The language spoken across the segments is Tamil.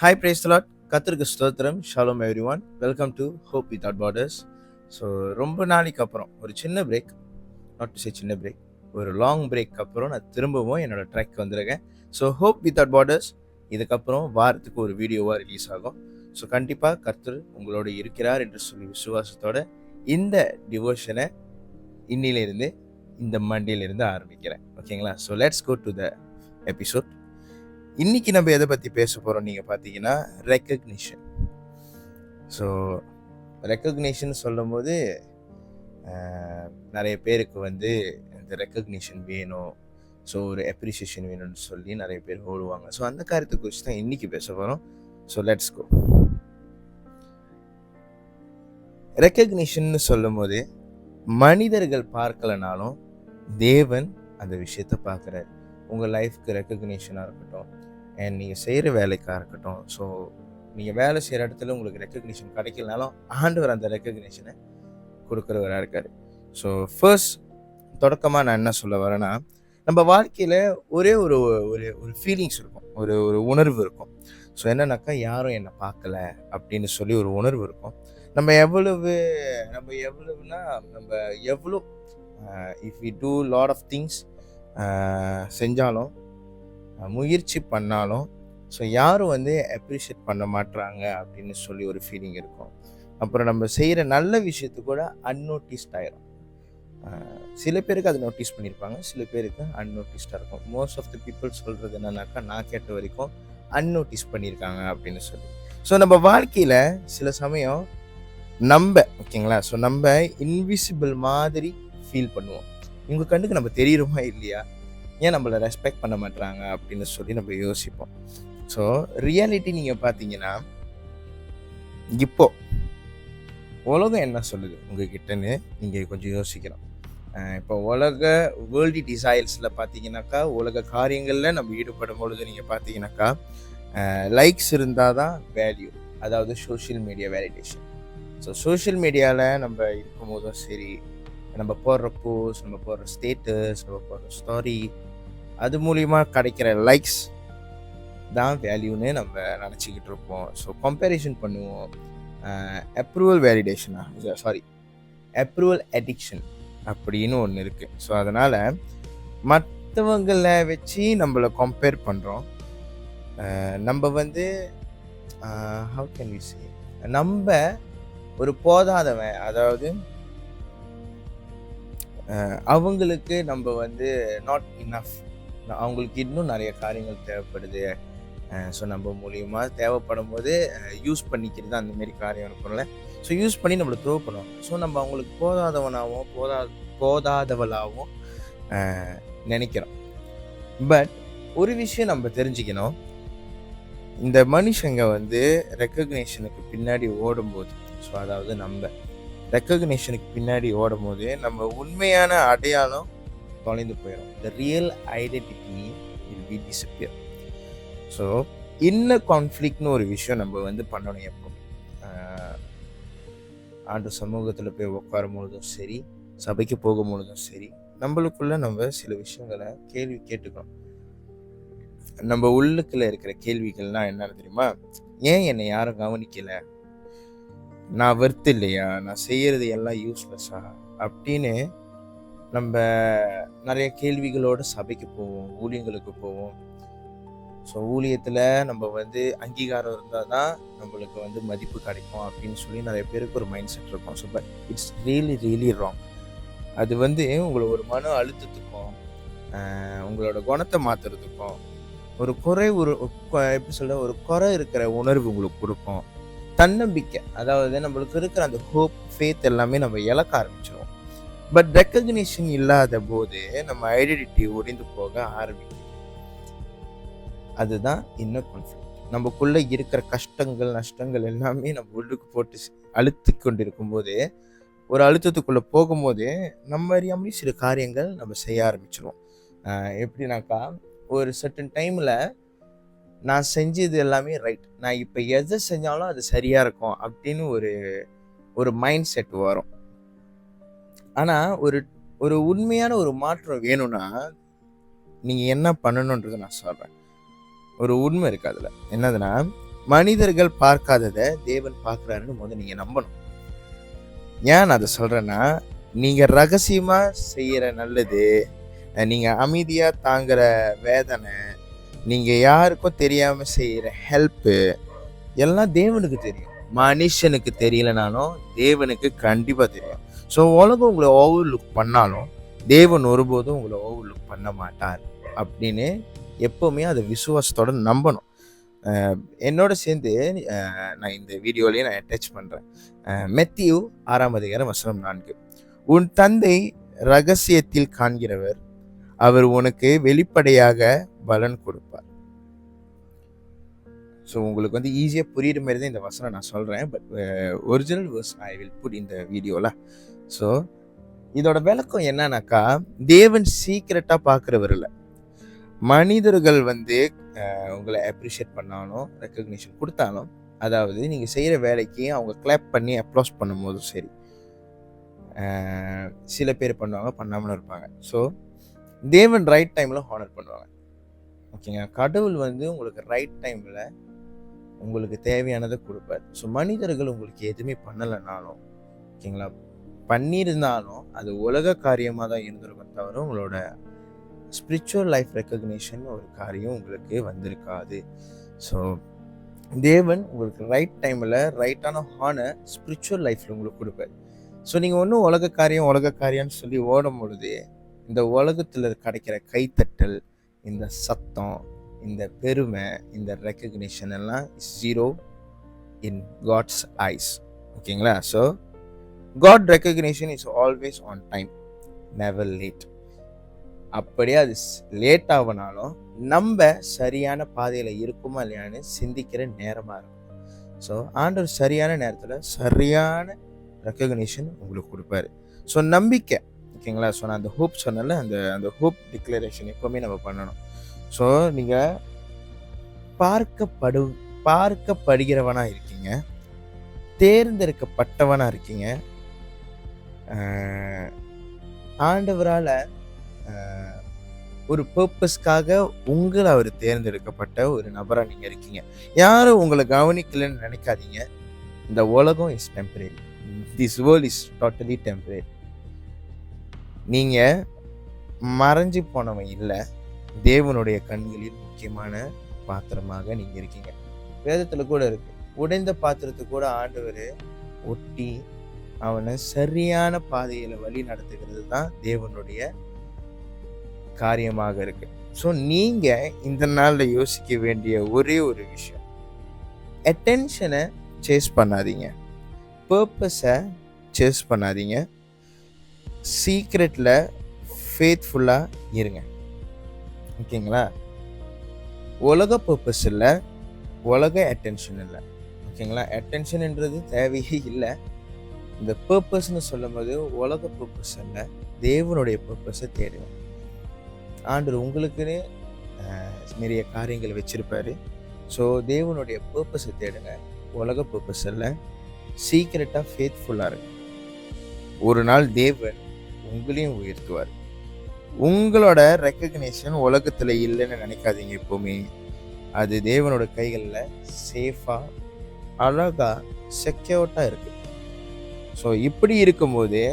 Hi praise the Lord. கர்த்தருக்கு ஸ்தோத்திரம். Shalom everyone. Welcome to hope without borders. So ரொம்ப நாளைக்கு அப்புறம் ஒரு சின்ன பிரேக், நாட் டு சே சின்ன பிரேக், ஒரு லாங் பிரேக் அப்புறம் நான் திரும்பவும் என்னோட ட்ராக் வந்திருக்கேன். ஸோ ஹோப் வித்அவுட் பார்டர்ஸ் இதுக்கப்புறம் வாரத்துக்கு ஒரு வீடியோவாக ரிலீஸ் ஆகும். ஸோ கண்டிப்பாக கர்த்தர் உங்களோட இருக்கிறார் என்று சொல்லி விசுவாசத்தோட இந்த டிவோஷனை இன்னிலிருந்து இந்த மண்டேலேருந்து ஆரம்பிக்கிறேன். ஓகேங்களா? So let's go to the episode. இன்னைக்கு நம்ம எதை பற்றி பேச போகிறோம் நீங்கள் பார்த்தீங்கன்னா ரெக்கக்னிஷன். ஸோ ரெக்கக்னிஷன் சொல்லும் போது நிறைய பேருக்கு வந்து இந்த ரெக்கக்னிஷன் வேணும், ஸோ ஒரு அப்ரிசியேஷன் வேணும்னு சொல்லி நிறைய பேர் ஓடுவாங்க. ஸோ அந்த காரியத்தை குறித்து தான் இன்னைக்கு பேச போகிறோம். So let's go. ரெக்கக்னிஷன் சொல்லும் போது மனிதர்கள் பார்க்கலனாலும் தேவன் அந்த விஷயத்த பார்க்குறாரு. உங்கள் லைஃப்க்கு ரெக்கக்னிஷனாக இருக்கட்டும், அண்ட் நீங்கள் செய்கிற வேலைக்காக இருக்கட்டும். ஸோ நீங்கள் வேலை செய்கிற இடத்துல உங்களுக்கு ரெக்கக்னிஷன் கிடைக்கலனாலும் ஆண்டவர் அந்த ரெக்கக்னிஷனை கொடுக்குறவராக இருக்கார். ஸோ ஃபர்ஸ்ட் தொடக்கமாக நான் என்ன சொல்ல வரேன்னா, நம்ம வாழ்க்கையில் ஒரே ஒரு ஒரு ஒரு ஃபீலிங்ஸ் இருக்கும், ஒரு ஒரு உணர்வு இருக்கும். ஸோ என்னன்னாக்கா, யாரும் என்னை பார்க்கல அப்படின்னு சொல்லி ஒரு உணர்வு இருக்கும். நம்ம எவ்வளவுனா நம்ம எவ்வளோ if we do lot of things செஞ்சாலும், முயற்சி பண்ணாலும், ஸோ யாரும் வந்து அப்ரிஷியேட் பண்ண மாட்டுறாங்க அப்படின்னு சொல்லி ஒரு ஃபீலிங் இருக்கும். அப்புறம் நம்ம செய்கிற நல்ல விஷயத்து கூட அன்னோட்டிஸ்ட் ஆயிரும். சில பேருக்கு அதை நோட்டீஸ் பண்ணியிருப்பாங்க, சில பேருக்கு அன்னோட்டிஸ்டாக இருக்கும். மோஸ்ட் ஆஃப் த பீப்புள் சொல்கிறது என்னன்னாக்கா, நான் கேட்ட வரைக்கும் அன்னோட்டீஸ் பண்ணியிருக்காங்க அப்படின்னு சொல்லி. ஸோ நம்ம வாழ்க்கையில் சில சமயம் ஓகேங்களா, ஸோ நம்ம இன்விசிபிள் மாதிரி ஃபீல் பண்ணுவோம். உங்கள் கண்ணுக்கு நம்ம தெரியுறோமா இல்லையா, ஏன் நம்மளை ரெஸ்பெக்ட் பண்ண மாட்டாங்க அப்படின்னு சொல்லி நம்ம யோசிப்போம். ஸோ ரியாலிட்டி நீங்கள் பார்த்தீங்கன்னா, இப்போ உலகம் என்ன சொல்லுது உங்ககிட்டன்னு நீங்கள் கொஞ்சம் யோசிக்கலாம். இப்போ வேர்ல்டு டிசைர்ஸில் பார்த்தீங்கன்னாக்கா, உலக காரியங்களில் நம்ம ஈடுபடும் பொழுது நீங்கள் பார்த்தீங்கன்னாக்கா, லைக்ஸ் இருந்தால் தான் வேல்யூ, அதாவது social media validation. So social மீடியாவில் நம்ம இருக்கும் போதும் சரி, நம்ம போடுற போஸ்ட், நம்ம போடுற ஸ்டேட்டஸ், நம்ம போடுற ஸ்டோரி, அது மூலிமா கிடைக்கிற லைக்ஸ் தான் வேல்யூன்னு நம்ம நினச்சிக்கிட்டு இருப்போம். ஸோ கம்பேரிசன் பண்ணுவோம். அப்ரூவல் அப்ரூவல் அடிக்ஷன் அப்படின்னு ஒன்று இருக்குது. ஸோ அதனால் மற்றவங்களை வச்சு நம்மளை கம்பேர் பண்ணுறோம். நம்ம வந்து ஹவு கேன் வி சே, நம்ம ஒரு போதாதவன், அதாவது அவங்களுக்கு நம்ம வந்து நாட் இனஃப், அவங்களுக்கு இன்னும் நிறைய காரியங்கள் தேவைப்படுது. ஸோ நம்ம மூலியமாக தேவைப்படும் போது யூஸ் பண்ணிக்கிறது தான் அந்தமாரி காரியம் இருக்கும்ல. ஸோ யூஸ் பண்ணி நம்மளை த்ரோ பண்ணுவோம். ஸோ நம்ம அவங்களுக்கு போதாதவளாகவும் நினைக்கிறோம். பட் ஒரு விஷயம் நம்ம தெரிஞ்சுக்கணும், இந்த மனுஷங்க வந்து ரெக்கக்னேஷனுக்கு பின்னாடி ஓடும்போது, ஸோ அதாவது நம்ம ரெக்கக்னேஷனுக்கு பின்னாடி ஓடும்போது நம்ம உண்மையான அடையாளம் தொலைந்து போயிடும். The real identity will be disappear. So inner கான்ஃப்ளிக்ட்னு ஒரு விஷயம் நம்ம வந்து பண்ணணும். எப்போ ஆண்டு சமூகத்தில் போய் உட்காரும் பொழுதும் சரி, சபைக்கு போகும் பொழுதும் சரி, நம்மளுக்குள்ள நம்ம சில விஷயங்களை கேள்வி கேட்டுக்கணும். நம்ம உள்ளுக்குள்ள இருக்கிற கேள்விகள்லாம் என்னன்னு தெரியுமா? ஏன் என்னை யாரும் கவனிக்கலை, நான் வர்த்து இல்லையா, நான் செய்கிறது எல்லாம் யூஸ்லெஸ்ஸா அப்படின்னு நம்ம நிறைய கேள்விகளோடு சபைக்கு போவோம், ஊழியங்களுக்கு போவோம். ஸோ ஊழியத்தில் நம்ம வந்து அங்கீகாரம் இருந்தால் தான் நம்மளுக்கு வந்து மதிப்பு கிடைக்கும் அப்படின்னு சொல்லி நிறைய பேருக்கு ஒரு மைண்ட் செட் இருக்கும். So but it's really wrong. அது வந்து உங்களை ஒரு மன அழுத்தத்துக்கும் உங்களோட குணத்தை மாற்றுறதுக்கும் ஒரு குறை இருக்கிற உணர்வு உங்களுக்கு கொடுக்கும். தன்னம்பிக்கை, அதாவது நம்மளுக்கு இருக்கிற அந்த ஹோப், ஃபேத் எல்லாமே நம்ம இழக்க ஆரம்பிச்சிடும். பட் ரெக்கக்னிஷன் இல்லாத போது நம்ம ஐடென்டிட்டி ஒடிந்து போக ஆரம்பிக்கும். அதுதான் இன்னர் கான்ஃப்ளிக்ட். நமக்குள்ள இருக்கிற கஷ்டங்கள், நஷ்டங்கள் எல்லாமே நம்ம உள்ளுக்கு போட்டு அழுத்தி கொண்டு இருக்கும்போது, ஒரு அழுத்தத்துக்குள்ளே போகும்போது நம்ம அறியாமலே சில காரியங்கள் நம்ம செய்ய ஆரம்பிச்சிடுவோம். எப்படின்னாக்கா, ஒரு சர்டன் டைமில் நான் செஞ்சது எல்லாமே ரைட், நான் இப்போ எதை செஞ்சாலும் அது சரியாக இருக்கும் அப்படின்னு ஒரு மைண்ட் செட் வரும். ஆனால் ஒரு உண்மையான ஒரு மாற்றம் வேணும்னா நீங்கள் என்ன பண்ணணுன்றதை நான் சொல்கிறேன். ஒரு உண்மை இருக்குது அதில். என்னதுன்னா, மனிதர்கள் பார்க்காததை தேவன் பார்க்குறாருன்னு முதல்ல நீங்கள் நம்பணும். ஏன் நான் அதை சொல்கிறேன்னா, நீங்கள் ரகசியமாக செய்கிற நல்லது, நீங்கள் அமைதியாக தாங்குற வேதனை, நீங்கள் யாருக்கும் தெரியாமல் செய்கிற ஹெல்ப்பு எல்லாம் தேவனுக்கு தெரியும். மனுஷனுக்கு தெரியலனாலும் தேவனுக்கு கண்டிப்பாக தெரியும். ஸோ உலகம் உங்களை ஓவர் லுக் பண்ணாலும் தேவன் ஒருபோதும் உங்களை ஓவர் லுக் பண்ண மாட்டார் அப்படின்னு எப்போவுமே அதை விசுவாசத்தோட நம்பணும். என்னோட சேர்ந்து நான் இந்த வீடியோலேயே நான் அட்டாச் பண்ணுறேன். மத்தேயு 6:4, உன் தந்தை ரகசியத்தில் காண்கிறவர், அவர் உனக்கு வெளிப்படையாக பலன் கொடுப்பார். ஸோ உங்களுக்கு வந்து ஈஸியாக புரியுற மாதிரி தான் இந்த வசனம் நான் சொல்கிறேன். But original verse I will put இந்த வீடியோவில். ஸோ இதோட விளக்கம் என்னன்னாக்கா, தேவன் சீக்கிரட்டாக பார்க்குறவர் இல்லை. மனிதர்கள் வந்து உங்களை அப்ரிஷியேட் பண்ணாலும் ரெக்கக்னிஷன் கொடுத்தாலும், அதாவது நீங்கள் செய்கிற வேலைக்கு அவங்க கிளாப் பண்ணி அப்ளாஸ் பண்ணும்போதும் சரி, சில பேர் பண்ணுவாங்க, பண்ணாமலும் இருப்பாங்க. ஸோ தேவன் ரைட் டைமில் ஹானர் பண்ணுவாங்க. ஓகேங்க, கடவுள் வந்து உங்களுக்கு ரைட் டைமில் உங்களுக்கு தேவையானதை கொடுப்பார். ஸோ மனிதர்கள் உங்களுக்கு எதுவுமே பண்ணலைனாலும், ஓகேங்களா, பண்ணியிருந்தாலும் அது உலக காரியமாக தான் இருந்திருக்கும் தவிர உங்களோட ஸ்பிரிச்சுவல் லைஃப் ரெக்கக்னிஷன் ஒரு காரியம் உங்களுக்கு வந்திருக்காது. ஸோ தேவன் உங்களுக்கு ரைட் டைமில் ரைட்டான ஹானர் ஸ்பிரிச்சுவல் லைஃப்பில் உங்களுக்கு கொடுப்பார். ஸோ நீங்கள் ஒன்றும் உலக காரியம்னு சொல்லி ஓடும் பொழுது இந்த உலகத்தில் கிடைக்கிற கைத்தட்டல், இந்த சத்தம், இந்த பெருமை, இந்த ரெக்கக்னிஷன் எல்லாம் ஜீரோ இன் காட்ஸ் ஐஸ். ஓகேங்களா? So God recognition is always on time, never late. அப்படியே அது லேட் ஆகினாலும் நம்ம சரியான பாதையில் இருக்குமா இல்லையான்னு சிந்திக்கிற நேரமாக இருக்கும். ஸோ ஆண்டவர் சரியான நேரத்தில் சரியான ரெக்கக்னிஷன் உங்களுக்கு கொடுப்பாரு. ஸோ நம்பிக்கை, ஓகேங்களா? ஸோ நான் அந்த ஹோப் சொன்னல, அந்த ஹோப் டிக்ளரேஷன் எப்போவுமே நம்ம பண்ணணும். ஸோ நீங்கள் பார்க்கப்படுகிறவனாக இருக்கீங்க, தேர்ந்தெடுக்கப்பட்டவனாக இருக்கீங்க. ஆண்டவரால் ஒரு பர்பஸ்க்காக உங்களை அவர் தேர்ந்தெடுக்கப்பட்ட ஒரு நபராக நீங்கள் இருக்கீங்க. யாரும் உங்களை கவனிக்கலன்னு நினைக்காதீங்க. இந்த உலகம் is temporary, this world is totally temporary. நீங்கள் மறைஞ்சு போனவன் இல்லை, தேவனுடைய கண்களில் முக்கியமான பாத்திரமாக நீங்கள் இருக்கீங்க. வேதத்தில் கூட இருக்கு, உடைந்த பாத்திரத்தை கூட ஆண்டவர் ஒட்டி அவனை சரியான பாதையில் வழி நடத்துகிறது தான் தேவனுடைய காரியமாக இருக்கு. ஸோ நீங்கள் இந்த நாளில் யோசிக்க வேண்டிய ஒரே ஒரு விஷயம், அட்டென்ஷனை சேஸ் பண்ணாதீங்க, பர்பஸை சேஸ் பண்ணாதீங்க, சீக்ரெட்டில் ஃபேத்ஃபுல்லாக இருங்க. ஓகேங்களா? உலக பர்பஸ் இல்லை, உலக அட்டென்ஷன் இல்லை. ஓகேங்களா? அட்டென்ஷன்ன்றது தேவையே இல்லை. இந்த பர்பஸ்ன்னு சொல்லும் போது உலக பர்பஸ் இல்லை, தேவனுடைய பர்பஸை தேடுங்க. ஆண்டவர் உங்களுக்குன்னு நிறைய காரியங்கள் வச்சிருப்பாரு. ஸோ தேவனுடைய பர்பஸை தேடுங்க, உலக பர்பஸ் இல்லை. சீக்கிரட்டாக ஃபேத்ஃபுல்லாக இருங்க. ஒரு நாள் தேவன் உங்களையும் உயர்த்துவார். உங்களோட ரெக்கக்னேஷன் உலகத்தில் இல்லைன்னு நினைக்காதீங்க. எப்போவுமே அது தேவனோட கைகளில் சேஃபாக, அழகாக, செக்யூர்டாக இருக்குது. ஸோ இப்படி இருக்கும்போது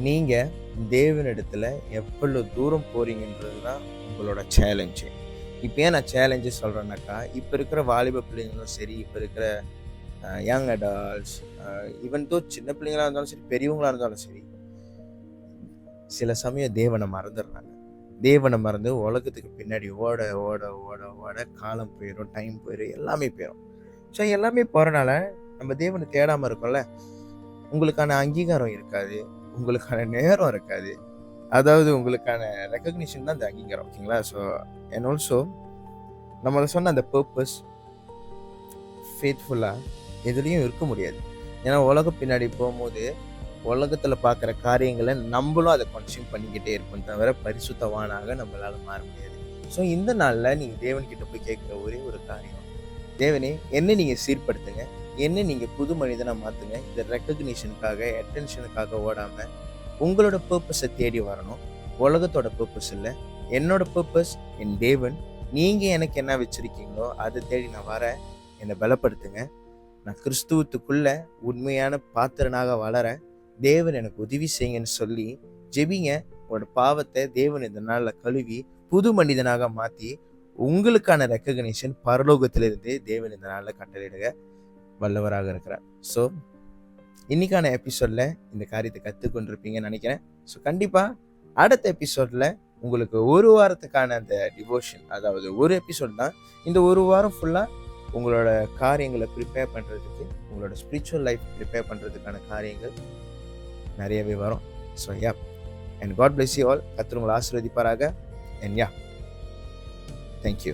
நீங்கள் தேவனிடத்தில் எவ்வளோ தூரம் போகிறீங்கன்றது தான் உங்களோட சேலஞ்சு. இப்போ ஏன் நான் சேலஞ்சு சொல்கிறேன்னாக்கா, இப்போ இருக்கிற வாலிப பிள்ளைங்களும் சரி, இப்போ இருக்கிற யங் அடால்ட்ஸ், ஈவன் தோ சின்ன பிள்ளைங்களாக இருந்தாலும் சரி, பெரியவங்களாக இருந்தாலும் சரி, சில சமயம் தேவனை மறந்துடுறாங்க. தேவனை மறந்து உலகத்துக்கு பின்னாடி ஓட ஓட ஓட ஓட காலம் போயிடும், டைம் போயிடும், எல்லாமே போயிடும். ஸோ எல்லாமே போகிறனால நம்ம தேவனை தேடாமல் இருக்கோம்ல, உங்களுக்கான அங்கீகாரம் இருக்காது, உங்களுக்கான நேரம் இருக்காது, அதாவது உங்களுக்கான ரெக்கக்னிஷன் தான் அந்த அங்கீகாரம். ஓகேங்களா? ஸோ அண்ட் ஆல்சோ நம்மளை சொன்ன அந்த பர்பஸ் ஃபேத்ஃபுல்லாக எதுலேயும் இருக்க முடியாது. ஏன்னா உலகம் பின்னாடி போகும்போது உலகத்தில் பார்க்குற காரியங்களை நம்மளும் அதை கன்சியூம் பண்ணிக்கிட்டே இருப்போம் தவிர பரிசுத்தவானாக நம்மளால் மாற முடியாது. ஸோ இந்த நாளில் நீங்கள் தேவன்கிட்ட போய் கேட்குற ஒரே ஒரு காரியம், தேவனே என்ன நீங்கள் சீர்படுத்துங்க, என்ன நீங்கள் புது மனிதனாக மாற்றுங்க. இந்த ரெக்கக்னிஷனுக்காக, அட்டென்ஷனுக்காக ஓடாமல் உங்களோட பர்பஸை தேடி வரணும். உலகத்தோட பர்பஸ் இல்லை, என்னோட பர்பஸ் என் தேவன், நீங்கள் எனக்கு என்ன வச்சுருக்கீங்களோ அதை தேடி நான் வரேன், என்னை பலப்படுத்துங்க. நான் கிறிஸ்துவத்துக்குள்ள உண்மையான பாத்திரனாக வளர தேவன் எனக்கு உதவி செய்யுங்கன்னு சொல்லி ஜெபிங்க. உங்களோட பாவத்தை தேவன் இந்த நாளில் கழுவி புது மனிதனாக மாற்றி உங்களுக்கான ரெக்கக்னிஷன் பரலோகத்திலிருந்து தேவன் இந்த நாளில் கட்டளையிடுக வல்லவராக இருக்கிறார். ஸோ இன்னைக்கான எபிசோடில் இந்த காரியத்தை கற்றுக்கொண்டிருப்பீங்கன்னு நினைக்கிறேன். ஸோ கண்டிப்பாக அடுத்த எபிசோடில் உங்களுக்கு ஒரு வாரத்துக்கான அந்த டிவோஷன், அதாவது ஒரு எபிசோட் தான், இந்த ஒரு வாரம் ஃபுல்லாக உங்களோட காரியங்களை ப்ரிப்பேர் பண்ணுறதுக்கு, உங்களோட ஸ்பிரிச்சுவல் லைஃப் ப்ரிப்பேர் பண்ணுறதுக்கான காரியங்கள் நிறையவே வரும். So yeah, and God bless you all. கர்த்தர் உங்களை ஆசீர்வதிப்பாராக. And yeah, thank you.